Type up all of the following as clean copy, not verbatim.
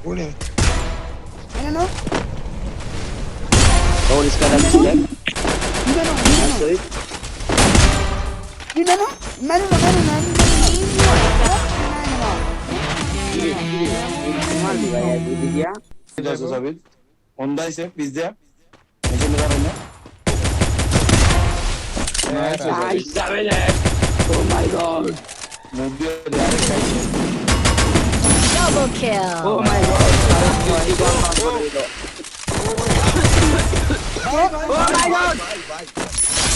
Udah. Ano no? Oh, this guy has check. Dito no. Sorry. Dito no. Mano. Mal diga ya, didi dia. That's Sabit. Honda is a pizza. Mungkin karena. Nice, Sabit. Oh my god. Mobil direct kayak. Double kill. Oh my god. Oh my god.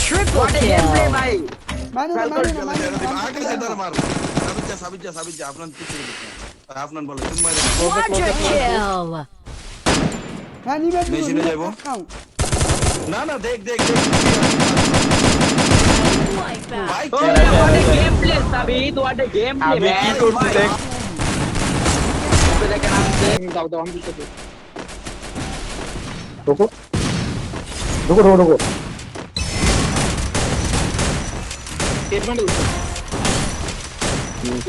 Triple What a gameplay, kill. bhai. Mano. आगे से डर मारो साबित जा अपना पीछे अपना बोलो तुम मारे Quadra kill. Hani ben Neyse, ne bu? ना देख Wipeout. भाई Oh, what a gameplay, Sabit. What a gameplay, আমি কি man. করছি দেখ ওকে দেখেন আমি দেখ। দাও আমি দিতে দেব রুকো স্টেটমেন্ট দিতে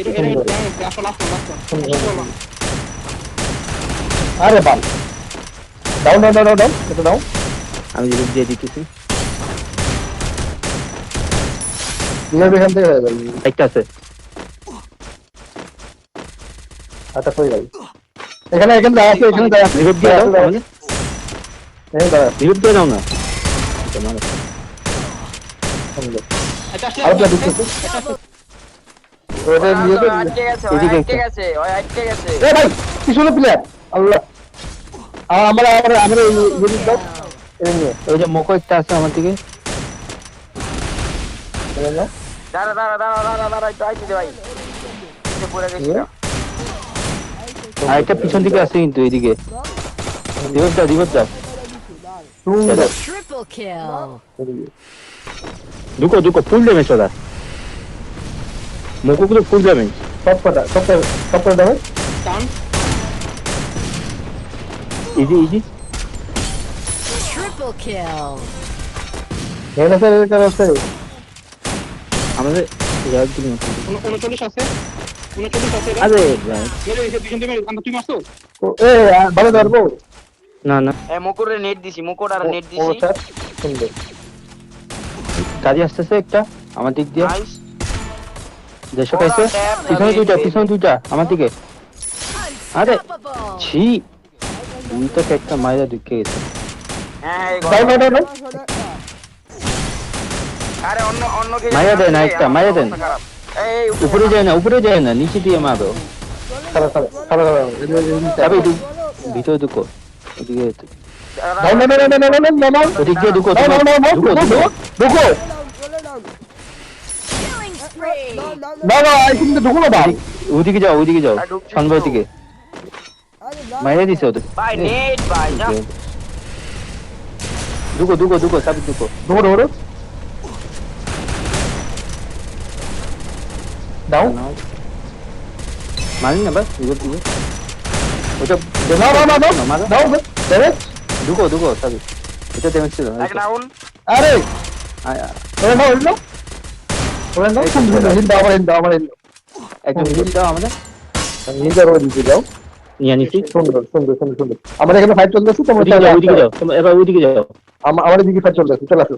এটা আসলে লাস্ট আরে বাল ডাউন এটা দাও আমি যদি দিয়ে দিতেছি কিভাবে এখান থেকে হয়ে যাবে একটা আছে আচ্ছা হয়ে যাবে এখানে দাঁড়া আছে এখানে দাঁড়া আছে রিভিভ দিয়ে দাও আমাদের এখানে দাঁড়া রিভিভ দিয়ে দাও না আচ্ছা আর প্লে দিতেছে ওটা নিয়ে তো আটকে গেছে ওই আটকে গেছে এ ভাই পিছনে প্লেয়ার আল্লাহ আমরা ইউনিট দাও এই নিয়ে ওই যে মোকো একটা আছে আমার দিকে এই নাও দাঁড়া একটু আইতে দে ভাই পিছে পড়ে গেছিল আর একটা পিছন দিকে আছে কিন্তু এইদিকে রিভিভ দাও সুন্দর Triple kill. ঢুকো ফুল ড্যামেজ ওরা মোকো গুলো ফুল ড্যামেজ সব কথা দাও ডাউন ইজি Triple kill. এখানে স্যার আছে আমাদের ইয়ার দিন 39 আছে 39 আছে আরে মেরে এসে পিছন থেকে আমরা তুই মারছো এ ভালো ধরবো না এ মুকুরে নেট দিছি মুকুটার নেট ও দিছি স্যার সুন্দর গাড়ি আসতেছে একটা আমার দিক দিয়ে নাইস দেশো কাইছে পিছনে দুইটা আমার দিকে আরে Unstoppable. ছি তুমি তো একটা মাইরা ঢুকে গেছে হ্যাঁ এই দাও আরে অন্য কে মাইরা দেন একটা মাইরা দেন এই উপরে যায় না নিচে দিয়ে মারো খারাপ তবে ভিতরে ঢুকো ওদিকে দাও ওদিক দিয়ে ঢুকো ঢুকো Killing spree. না এই কিন্তু ঢুকো না ভাই ওদিকে যাও সন্ধ্যা দিকে মাইরা দিছে ওদের ভাই নেট ভাই যা ঢুকো সব ঢুকো ঢুকো দাও মারি না বাস ওটা না মারো দাও দেবে ঢুকো সব এটা ড্যামেজ ছিল এক ডাউন আরে ওরে নাও সুন্দর হিল দাও আমার একদম হিল দাও আমাদের নিজের ওই দিকে যাও নিয়ে নিছি সুন্দর আমাদের এখানে ফাইট চলতেছে তোমরা ওইদিকে যাও তোমরা এবার ওইদিকে যাও আমাদের দিকে ফাইট চলতেছে চলে আসো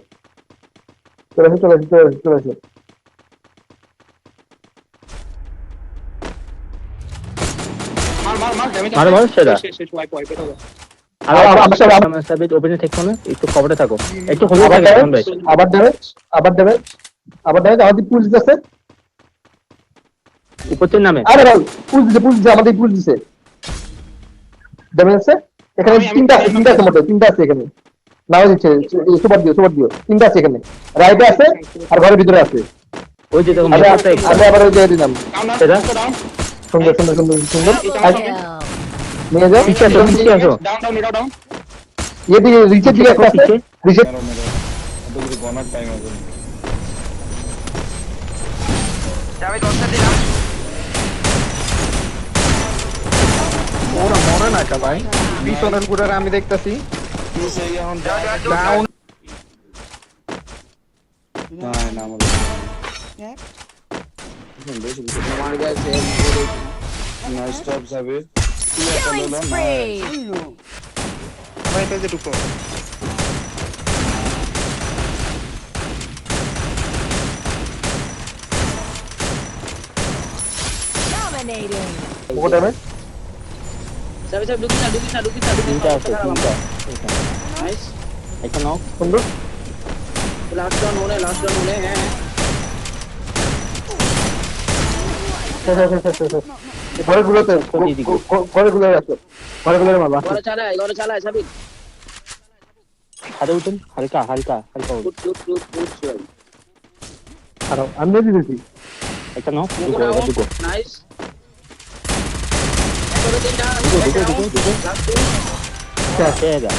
মার ড্যামেজ মারো সেটা শেষ ওয়াইপ এটা দাও আমার সাথে ওপেনে থেকো না একটু কভারে থাকো একটু হোল্ড থাকে এখন ভাই আবার দেবে আমাদের পুলিশ আছে উপরের নামে আরে ভাই পুলিশ দিছে আমাদের পুলিশ দিছে দেবে আছে এখানে তিনটা আছে মোটে তিনটা আছে এখানে নাও দিচ্ছে সুপার দিও তিনটা আছে এখানে রাইটে আছে আর ঘরের ভিতরে আছে ওই যে দেখো আবার ওই যে দিলাম সেটা সুন্দর Kill. নিয়ে যাও পিছে আসো ডাউন এদিকে রিচের দিকে একটা আছে রিচের मेरा गनर टाइम আছে যাবে 10টা দিলাম ওরা মরে না কা ভাই পিছনের গুড়ারে আমি দেখতাছি কি সেই এখন ডাউন না আমার কাছে nice stop Sabir Killing spree. Uno. আমার এটা যে ঢুকো Dominating. ওকে ড্যামেজ তিনটা আছে তিনটা একটা নক সুন্দর ঘরের গুলোতে ঘরের গুলো আছে ঘরের গুলোর মারবা ছাদে উঠুন হালকা হালকা হালকা উঠুন খারাপ আমি দিয়ে দিতেছি একটা নক দুটো এবার দুটো দুটো দুটো দুটো দুটো শেষ যা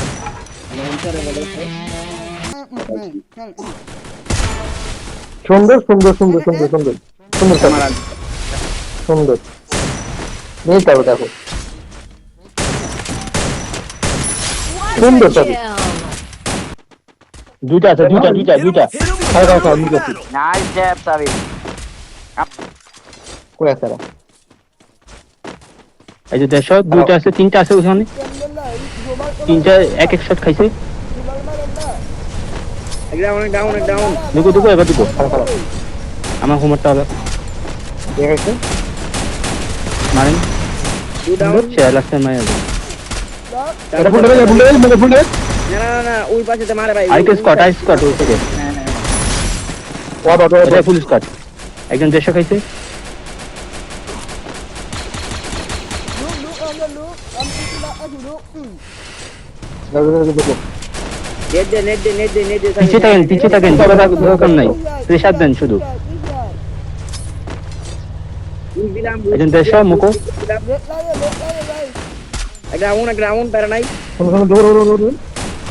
সুন্দর সুন্দর সুন্দর সুন্দর সুন্দর সুন্দর সুন্দর সুন্দর নেই তাও দেখো সুন্দর Quadra সবই kill. দুইটা আছে দুইটা দুইটা দুইটা হালকা হালকা আমি করছি নাইস জ্যাব সাবিত করে আছে এরা। এই যে 150 দুইটা আছে তিনটা আছে ওখানে তিনটা এক এক শট খাইছে দুটো দুটো এবার দুটো আমার হোমওয়ার্কটা হলো ঠিক আছে মারেন সে লাস্টে মারে এটা full damage full damage full damage আরেকটা স্কট আই স্কট ওই থেকে ওয়াট ওয়াট এটা ফুল স্কট একজন 150 খাইছে পিছিয়ে থাকেন দরকার নাই প্রেশার দেন শুধু একজন 150 মুকো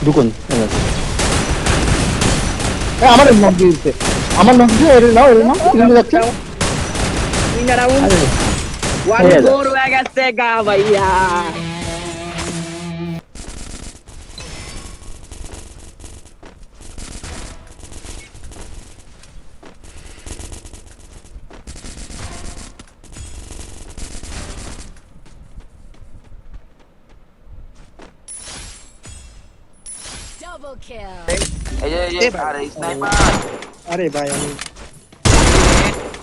দুকুন আমার নক দিয়ে দিচ্ছে আমার নক দিয়ে এর নাও এর যাচ্ছে Double kill. এই যে আরে স্নাইপার আরে ভাই আমি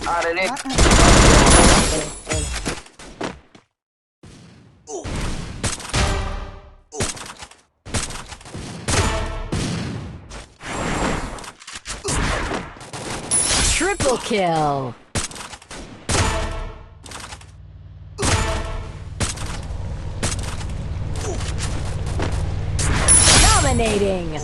আরে রে Triple kill. Dominating.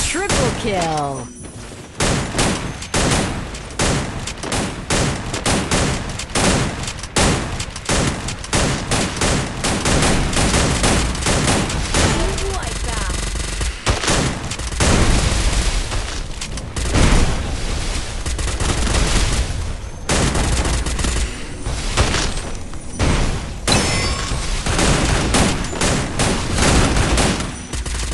Triple kill.